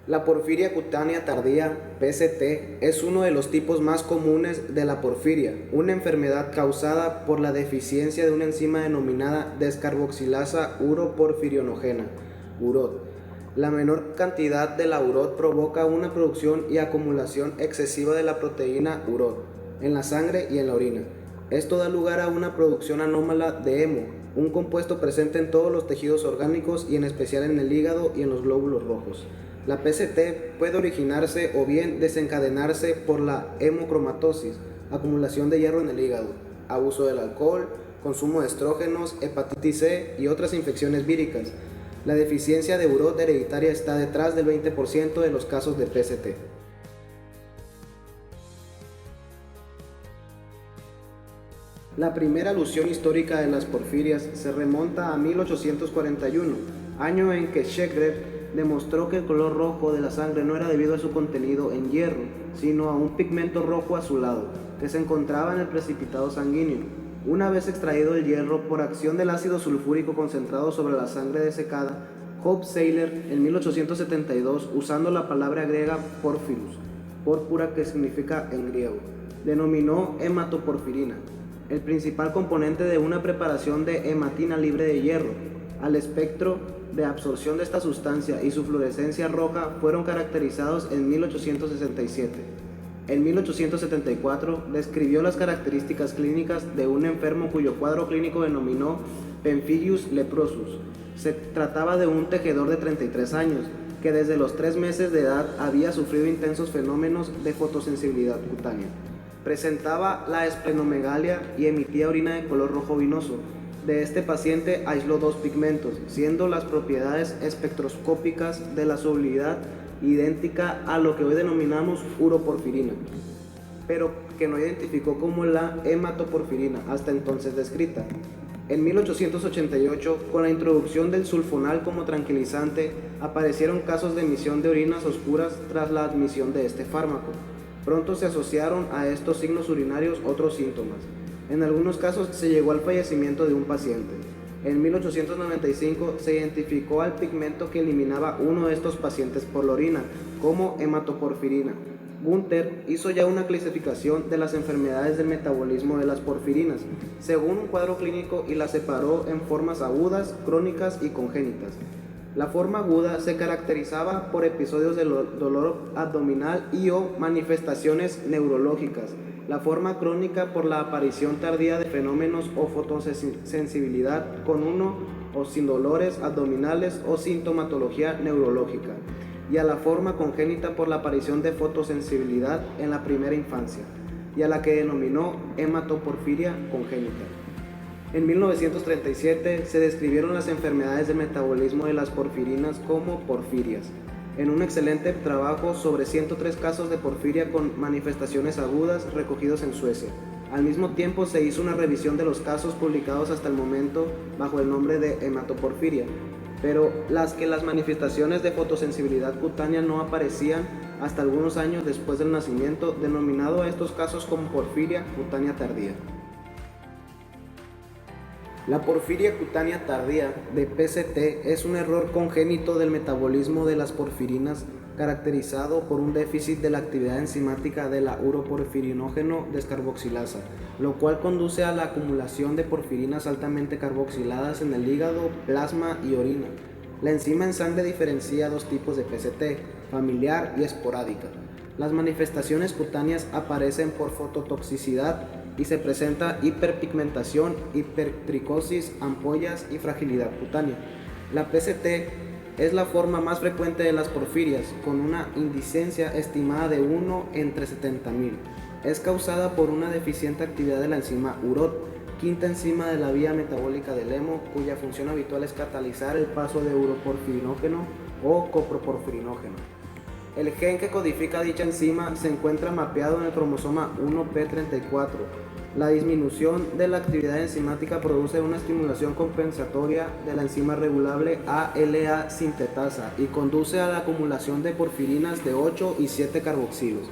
La porfiria cutánea tardía, PCT, es uno de los tipos más comunes de la porfiria, una enfermedad causada por la deficiencia de una enzima denominada descarboxilasa uroporfirinógena, UROT. La menor cantidad de la UROT provoca una producción y acumulación excesiva de la proteína UROT en la sangre y en la orina. Esto da lugar a una producción anómala de hemo, un compuesto presente en todos los tejidos orgánicos y en especial en el hígado y en los glóbulos rojos. La PCT puede originarse o bien desencadenarse por la hemocromatosis, acumulación de hierro en el hígado, abuso del alcohol, consumo de estrógenos, hepatitis C y otras infecciones víricas. La deficiencia de UROT hereditaria está detrás del 20% de los casos de PCT. La primera alusión histórica de las porfirias se remonta a 1841, año en que Schegler demostró que el color rojo de la sangre no era debido a su contenido en hierro, sino a un pigmento rojo azulado que se encontraba en el precipitado sanguíneo. Una vez extraído el hierro por acción del ácido sulfúrico concentrado sobre la sangre desecada, Hofstadter en 1872, usando la palabra griega porphyrus, púrpura que significa en griego, denominó hematoporfirina, el principal componente de una preparación de hematina libre de hierro. Al espectro de absorción de esta sustancia y su fluorescencia roja fueron caracterizados en 1867. En 1874 describió las características clínicas de un enfermo cuyo cuadro clínico denominó Pemphigus leprosus. Se trataba de un tejedor de 33 años que desde los 3 meses de edad había sufrido intensos fenómenos de fotosensibilidad cutánea. Presentaba la esplenomegalia y emitía orina de color rojo vinoso. De este paciente aisló 2 pigmentos, siendo las propiedades espectroscópicas de la solubilidad idéntica a lo que hoy denominamos uroporfirina, pero que no identificó como la hematoporfirina hasta entonces descrita. En 1888, con la introducción del sulfonal como tranquilizante, aparecieron casos de emisión de orinas oscuras tras la admisión de este fármaco. Pronto se asociaron a estos signos urinarios otros síntomas. En algunos casos se llegó al fallecimiento de un paciente. En 1895 se identificó al pigmento que eliminaba uno de estos pacientes por la orina como hematoporfirina. Gunther hizo ya una clasificación de las enfermedades del metabolismo de las porfirinas según un cuadro clínico y las separó en formas agudas, crónicas y congénitas. La forma aguda se caracterizaba por episodios de dolor abdominal y o manifestaciones neurológicas. La forma crónica por la aparición tardía de fenómenos o fotosensibilidad con uno o sin dolores abdominales o sintomatología neurológica. Y a la forma congénita por la aparición de fotosensibilidad en la primera infancia, y a la que denominó hematoporfiria congénita. En 1937 se describieron las enfermedades del metabolismo de las porfirinas como porfirias, en un excelente trabajo sobre 103 casos de porfiria con manifestaciones agudas recogidos en Suecia. Al mismo tiempo se hizo una revisión de los casos publicados hasta el momento bajo el nombre de hematoporfiria, pero las manifestaciones de fotosensibilidad cutánea no aparecían hasta algunos años después del nacimiento, denominado a estos casos como porfiria cutánea tardía. La porfiria cutánea tardía de PCT es un error congénito del metabolismo de las porfirinas caracterizado por un déficit de la actividad enzimática de la uroporfirinógeno descarboxilasa, lo cual conduce a la acumulación de porfirinas altamente carboxiladas en el hígado, plasma y orina. La enzima en sangre diferencia 2 tipos de PCT, familiar y esporádica. Las manifestaciones cutáneas aparecen por fototoxicidad y se presenta hiperpigmentación, hipertricosis, ampollas y fragilidad cutánea. La PCT es la forma más frecuente de las porfirias, con una incidencia estimada de 1 entre 70.000. Es causada por una deficiente actividad de la enzima UROT, quinta enzima de la vía metabólica del hemo, cuya función habitual es catalizar el paso de uroporfirinógeno o coproporfirinógeno. El gen que codifica dicha enzima se encuentra mapeado en el cromosoma 1p34. La disminución de la actividad enzimática produce una estimulación compensatoria de la enzima regulable ALA sintetasa y conduce a la acumulación de porfirinas de 8 y 7 carboxilos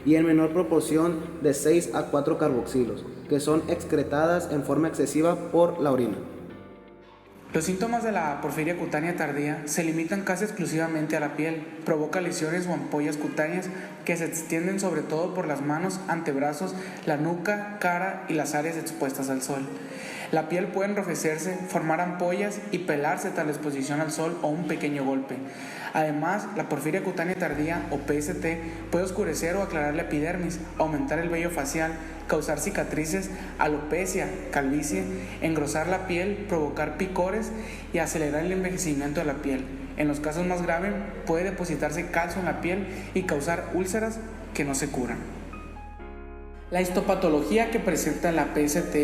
y en menor proporción de 6 a 4 carboxilos, que son excretadas en forma excesiva por la orina. Los síntomas de la porfiria cutánea tardía se limitan casi exclusivamente a la piel, provoca lesiones o ampollas cutáneas que se extienden sobre todo por las manos, antebrazos, la nuca, cara y las áreas expuestas al sol. La piel puede enrojecerse, formar ampollas y pelarse tras la exposición al sol o un pequeño golpe. Además, la porfiria cutánea tardía o PST puede oscurecer o aclarar la epidermis, aumentar el vello facial, causar cicatrices, alopecia, calvicie, engrosar la piel, provocar picores y acelerar el envejecimiento de la piel. En los casos más graves puede depositarse calcio en la piel y causar úlceras que no se curan. La histopatología que presenta la PST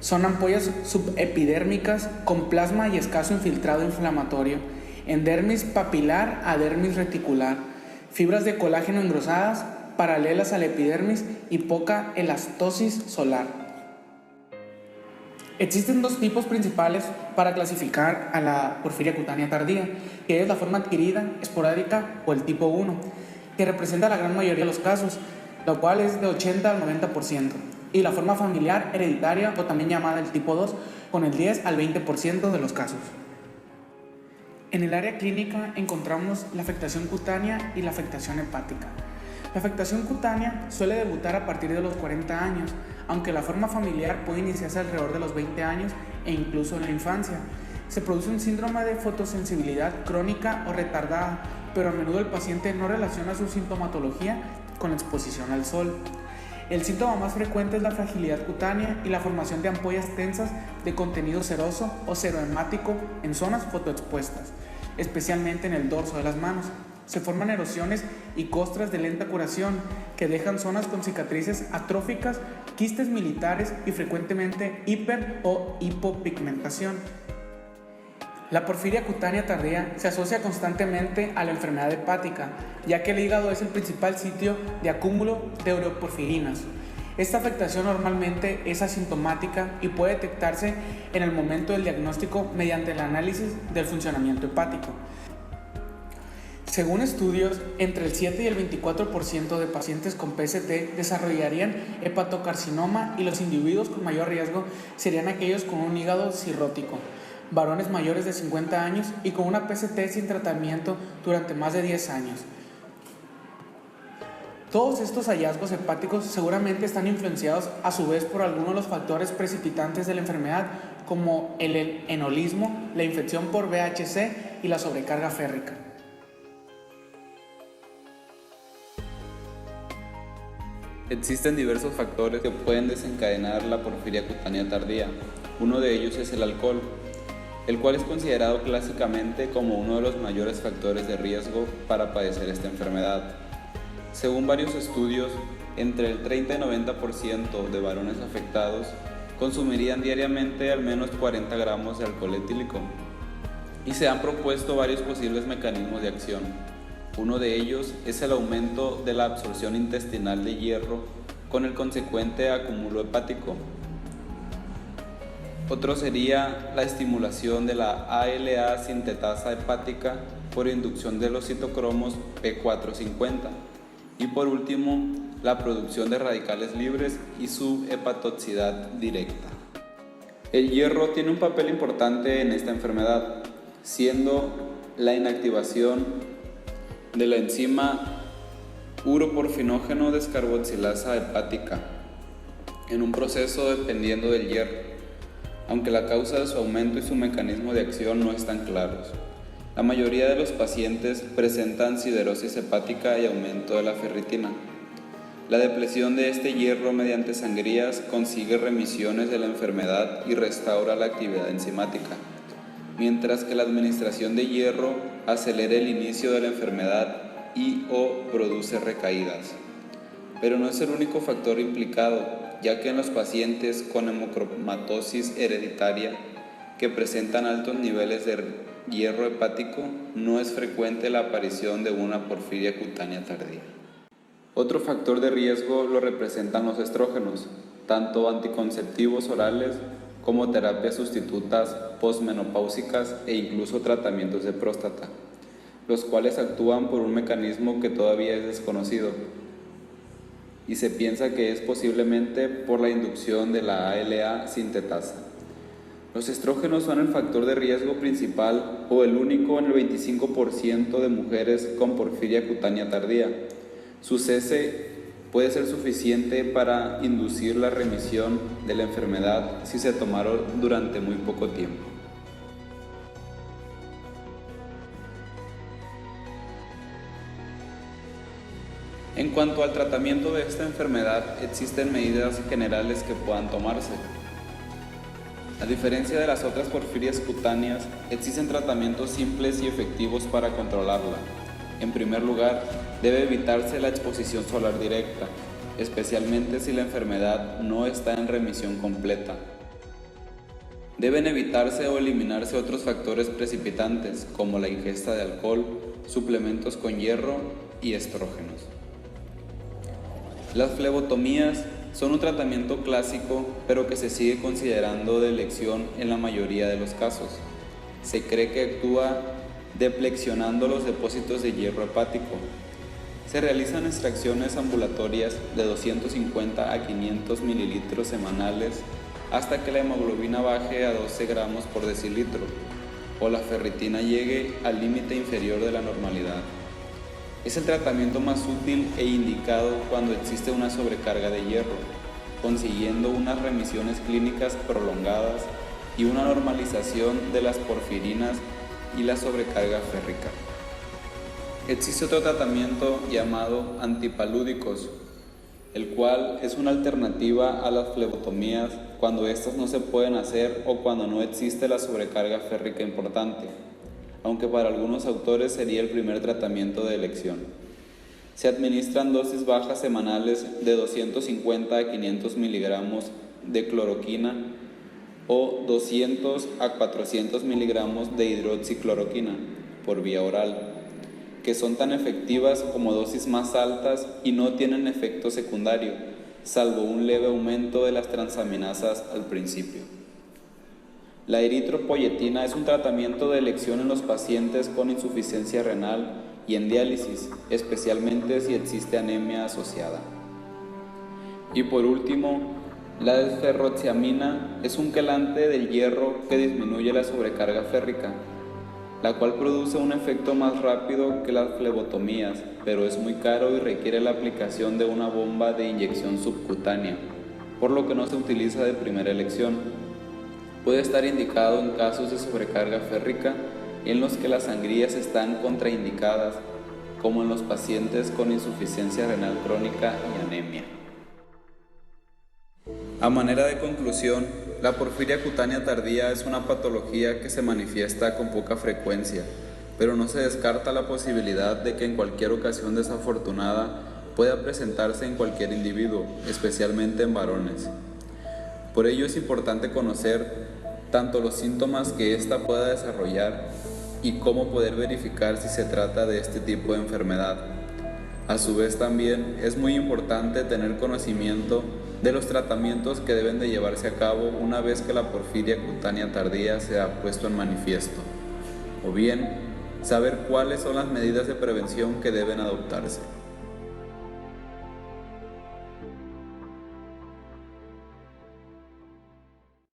son ampollas subepidérmicas con plasma y escaso infiltrado inflamatorio, endermis papilar a dermis reticular, fibras de colágeno engrosadas, paralelas a la epidermis y poca elastosis solar. Existen dos tipos principales para clasificar a la porfiria cutánea tardía, que es la forma adquirida, esporádica o el tipo 1, que representa la gran mayoría de los casos, lo cual es de 80 al 90%, y la forma familiar hereditaria o también llamada el tipo 2, con el 10 al 20% de los casos. En el área clínica encontramos la afectación cutánea y la afectación hepática. La afectación cutánea suele debutar a partir de los 40 años, aunque la forma familiar puede iniciarse alrededor de los 20 años e incluso en la infancia. Se produce un síndrome de fotosensibilidad crónica o retardada, pero a menudo el paciente no relaciona su sintomatología con la exposición al sol. El síntoma más frecuente es la fragilidad cutánea y la formación de ampollas tensas de contenido seroso o serohemático en zonas fotoexpuestas, especialmente en el dorso de las manos. Se forman erosiones y costras de lenta curación que dejan zonas con cicatrices atróficas, quistes militares y frecuentemente hiper o hipopigmentación. La porfiria cutánea tardía se asocia constantemente a la enfermedad hepática, ya que el hígado es el principal sitio de acúmulo de ureoporfirinas. Esta afectación normalmente es asintomática y puede detectarse en el momento del diagnóstico mediante el análisis del funcionamiento hepático. Según estudios, entre el 7 y el 24% de pacientes con PST desarrollarían hepatocarcinoma y los individuos con mayor riesgo serían aquellos con un hígado cirrótico, varones mayores de 50 años y con una PST sin tratamiento durante más de 10 años. Todos estos hallazgos hepáticos seguramente están influenciados a su vez por algunos de los factores precipitantes de la enfermedad, como el enolismo, la infección por VHC y la sobrecarga férrica. Existen diversos factores que pueden desencadenar la porfiria cutánea tardía. Uno de ellos es el alcohol, el cual es considerado clásicamente como uno de los mayores factores de riesgo para padecer esta enfermedad. Según varios estudios, entre el 30 y 90% de varones afectados consumirían diariamente al menos 40 gramos de alcohol etílico, y se han propuesto varios posibles mecanismos de acción. Uno de ellos es el aumento de la absorción intestinal de hierro con el consecuente acúmulo hepático. Otro sería la estimulación de la ALA sintetasa hepática por inducción de los citocromos P450. Y por último, la producción de radicales libres y su hepatotoxicidad directa. El hierro tiene un papel importante en esta enfermedad, siendo la inactivación de la enzima uroporfinógeno descarboxilasa hepática en un proceso dependiendo del hierro, aunque la causa de su aumento y su mecanismo de acción no están claros. La mayoría de los pacientes presentan siderosis hepática y aumento de la ferritina. La depresión de este hierro mediante sangrías consigue remisiones de la enfermedad y restaura la actividad enzimática, mientras que la administración de hierro acelera el inicio de la enfermedad y o produce recaídas. Pero no es el único factor implicado, ya que en los pacientes con hemocromatosis hereditaria que presentan altos niveles de hierro hepático, no es frecuente la aparición de una porfiria cutánea tardía. Otro factor de riesgo lo representan los estrógenos, tanto anticonceptivos orales como terapias sustitutas posmenopáusicas e incluso tratamientos de próstata, los cuales actúan por un mecanismo que todavía es desconocido, y se piensa que es posiblemente por la inducción de la ALA sintetasa. Los estrógenos son el factor de riesgo principal o el único en el 25% de mujeres con porfiria cutánea tardía. Su cese puede ser suficiente para inducir la remisión de la enfermedad si se tomaron durante muy poco tiempo. En cuanto al tratamiento de esta enfermedad, existen medidas generales que puedan tomarse. A diferencia de las otras porfirias cutáneas, existen tratamientos simples y efectivos para controlarla. En primer lugar, debe evitarse la exposición solar directa, especialmente si la enfermedad no está en remisión completa. Deben evitarse o eliminarse otros factores precipitantes, como la ingesta de alcohol, suplementos con hierro y estrógenos. Las flebotomías son un tratamiento clásico, pero que se sigue considerando de elección en la mayoría de los casos. Se cree que actúa deplexionando los depósitos de hierro hepático. Se realizan extracciones ambulatorias de 250 a 500 mililitros semanales hasta que la hemoglobina baje a 12 gramos por decilitro o la ferritina llegue al límite inferior de la normalidad. Es el tratamiento más útil e indicado cuando existe una sobrecarga de hierro, consiguiendo unas remisiones clínicas prolongadas y una normalización de las porfirinas y la sobrecarga férrica. Existe otro tratamiento llamado antipalúdicos, el cual es una alternativa a las flebotomías cuando estas no se pueden hacer o cuando no existe la sobrecarga férrica importante, aunque para algunos autores sería el primer tratamiento de elección. Se administran dosis bajas semanales de 250 a 500 miligramos de cloroquina o 200 a 400 miligramos de hidroxicloroquina por vía oral, que son tan efectivas como dosis más altas y no tienen efecto secundario, salvo un leve aumento de las transaminasas al principio. La eritropoyetina es un tratamiento de elección en los pacientes con insuficiencia renal y en diálisis, especialmente si existe anemia asociada. Y por último, la desferroxiamina es un quelante del hierro que disminuye la sobrecarga férrica, la cual produce un efecto más rápido que las flebotomías, pero es muy caro y requiere la aplicación de una bomba de inyección subcutánea, por lo que no se utiliza de primera elección. Puede estar indicado en casos de sobrecarga férrica en los que las sangrías están contraindicadas, como en los pacientes con insuficiencia renal crónica y anemia. A manera de conclusión, la porfiria cutánea tardía es una patología que se manifiesta con poca frecuencia, pero no se descarta la posibilidad de que en cualquier ocasión desafortunada pueda presentarse en cualquier individuo, especialmente en varones. Por ello es importante conocer tanto los síntomas que ésta pueda desarrollar y cómo poder verificar si se trata de este tipo de enfermedad. A su vez también es muy importante tener conocimiento de los tratamientos que deben de llevarse a cabo una vez que la porfiria cutánea tardía se ha puesto en manifiesto, o bien saber cuáles son las medidas de prevención que deben adoptarse.